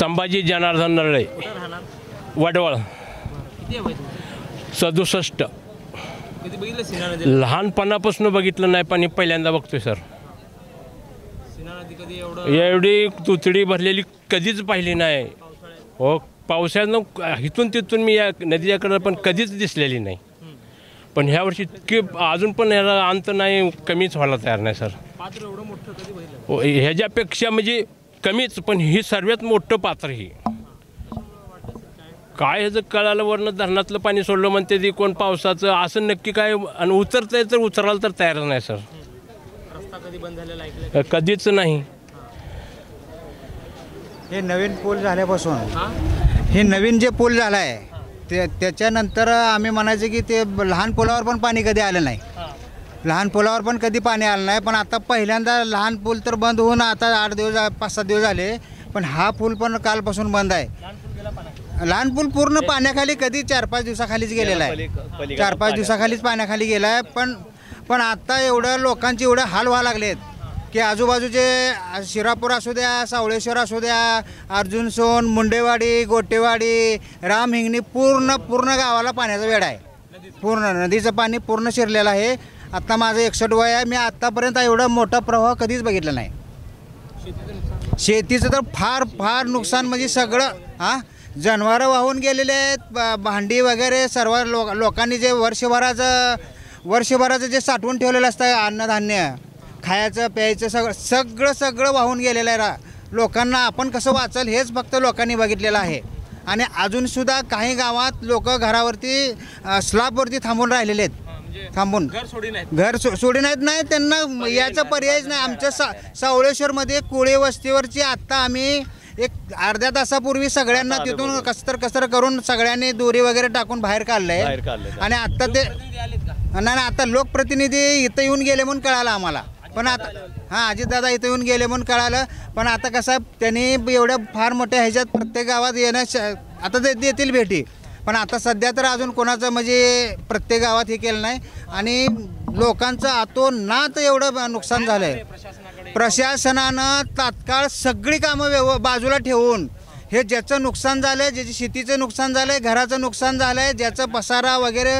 संभाजी जनार्दन नरळे, कुठं राहणार? वडवळ, किती आहे वय तुमचं? 67. कधी बघितलं सीना नदी? लहानपणापासून बघितलं नाही, पण हे पहिल्यांदा बघतोय सर. सीना नदी कधी एवढं एवढी तुतडी भरलेली कधीच पाहिली नाही. पावसाळ्यात? हो, पावसाळ्यानं इथून तिथून मी या नदीच्याकडं पण कधीच दिसलेली नाही. पण ह्या वर्षी इतकी अजून पण याला अंत नाही, कमीच व्हायला तयार नाही सर. पात्र एवढं मोठं कधी बघितलं? हो, ह्याच्यापेक्षा म्हणजे कमीच, पण ही सर्वात मोठं पात्र ही. काय ह्याचं कळालं, वरनं धरणातलं पाणी सोडलं म्हणते ती, कोण पावसाचं असं नक्की काय, आणि उतरतंय तर उतरायला तर तयार नाही सर. रस्ता कधी बंद झालेला ऐकलं? कधीच नाही. हे नवीन पूल झाल्यापासून हां हे नवीन जे पूल झाला आहे त्याच्यानंतर आम्ही म्हणायचं की ते लहान पुलावर पण पाणी कधी आलं नाही. हां लहान पुलावर पण कधी पाणी आलं नाही. पण आता पहिल्यांदा लहान पूल तर बंद होऊन आता 8 दिवस 5-7 दिवस झाले, पण हा पूल पण कालपासून बंद आहे. लहान पूल गेला पाण्यात? लहान पूल पूर्ण पाण्याखाली कधी 4-5 दिवसाखालीच गेलेला आहे. 4-5 दिवसाखालीच पाण्याखाली गेला आहे. पण आता एवढं लोकांचे एवढे हाल व्हायला लागलेत की आजूबाजूचे शिरापूर असू द्या, सावळेश्वर असू द्या, अर्जुनसोन, मुंडेवाडी, गोटेवाडी, रामहिंगणी, पूर्ण गावाला पाण्याचा वेढा आहे. पूर्ण नदीचं पाणी पूर्ण शिरलेलं आहे. आत्ता माझं 61 वय आहे. मी आत्तापर्यंत एवढा मोठा प्रवाह कधीच बघितला नाही. शेतीचं नुकसान? शेतीचं तर फार नुकसान, म्हणजे सगळं जनावरं वाहून गेलेले आहेत, भांडी वगैरे सर्व लोकांनी जे वर्षभराचं जे साठवून ठेवलेलं असतं अन्नधान्य, खायचं प्यायचं सगळं वाहून गेलेलं आहे. लोकांना आपण कसं वाचल हेच फक्त लोकांनी बघितलेलं आहे. आणि अजूनसुद्धा काही गावात लोक घरावरती स्लॅबवरती थांबून राहिलेले आहेत. थांबून घर सोडी नाहीत? घर सोडी नाही, त्यांना याचा पर्यायच नाही. आमच्या सावळेश्वरमध्ये कोळी वस्तीवरची आत्ता आम्ही एक अर्ध्या तासापूर्वी सगळ्यांना तिथून कसतर करून सगळ्यांनी दोरी वगैरे टाकून बाहेर काढलंय. आणि आत्ता ते प्रतिनिधी आलेत का? नाही, आता लोकप्रतिनिधी इथं येऊन गेले म्हणून कळालं आम्हाला. पण आता अजितदादा इथं येऊन गेले म्हणून कळालं. पण आता कसं त्यांनी एवढ्या फार मोठ्या ह्याच्यात प्रत्येक गावात येणं आता ते देतील भेटी. पण आता सध्या तर अजून कोणाचं म्हणजे प्रत्येक गावात हे केलं नाही. आणि लोकांचं अतोनात एवढं नुकसान झालं आहे. प्रशासनानं तात्काळ सगळी कामं बाजूला ठेवून हे ज्याचं नुकसान झालं आहे, ज्याची शेतीचं नुकसान झालं आहे, घराचं नुकसान झालं आहे, ज्याचं पसारा वगैरे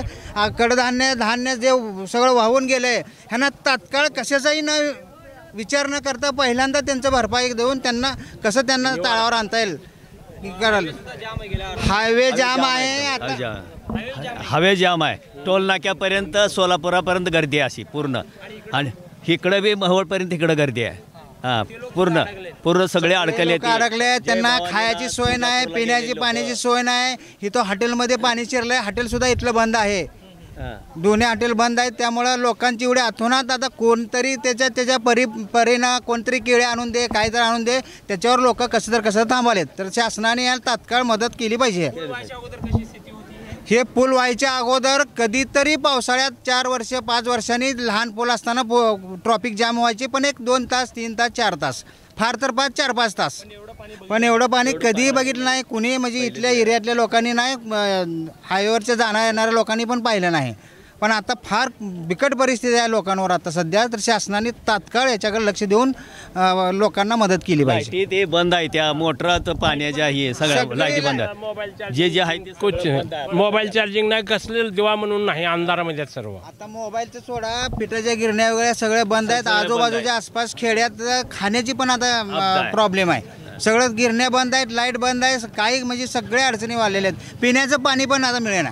धान्य जे सगळं वाहून गेलं आहे, ह्यांना तात्काळ कशाचाही न विचार न करता पहिल्यांदा त्यांचं भरपाई देऊन त्यांना तळावर आणता येईल करायला. हायवे जाम आहे आता. हवे जाम आहे. टोल नाक्यापर्यंत सोलापुरापर्यंत गर्दी आहे अशी पूर्ण. आणि इकडं बी महवळपर्यंत इकडं गर्दी आहे. पूर्ण सगळे अडकले. त्यांना खायची सोय नाही, पिण्याची पाण्याची सोय नाही. इथं हॉटेलमध्ये पाणी शिरलंय. हॉटेलसुद्धा इथलं बंद आहे. दोन्ही हॉटेल बंद आहेत. त्यामुळं लोकांची एवढी अथोनात आता कोणतरी त्याच्या परीनं कोणतरी केळे आणून दे, काहीतरी आणून दे, त्याच्यावर लोक कसं थांबवलेत. तर शासनाने याला तात्काळ मदत केली पाहिजे. हे पूल व्हायच्या अगोदर कधीतरी पावसाळ्यात 4 वर्ष 5 वर्षांनी लहान पूल असताना ट्रॉफिक जाम व्हायची, पण 1 2 तास 3 तास 4 तास, फार तर 4-5 तास. पण एवढं पाणी कधीही बघितलं नाही कुणी. म्हणजे इथल्या एरियातल्या लोकांनी नाही, हायवेवरच्या येणाऱ्या लोकांनी पण पाहिलं नाही. पण आता फार बिकट परिस्थिती आहे लोकांवर आता सध्या. तर शासनाने तात्काळ याच्याकडे लक्ष देऊन लोकांना मदत केली पाहिजे. ते बंद आहे. त्या मोटरात पाण्याच्या हे सगळ्या लाईटी बंद आहे. जे आहे ते कुछ मोबाईल चार्जिंग नाही, कसले दिवा म्हणून नाही, अंधारामध्ये सर्व. आता मोबाईलचं सोडा, पिठाच्या गिरण्या वगैरे सगळे बंद आहेत. आजूबाजूच्या आसपास खेड्यात खाण्याची पण आता प्रॉब्लेम आहे. सगळं गिरण्या बंद आहेत, लाईट बंद आहे. काही म्हणजे सगळे अडचणी वाढलेल्या आहेत. पिण्याचं पाणी पण आता मिळेना.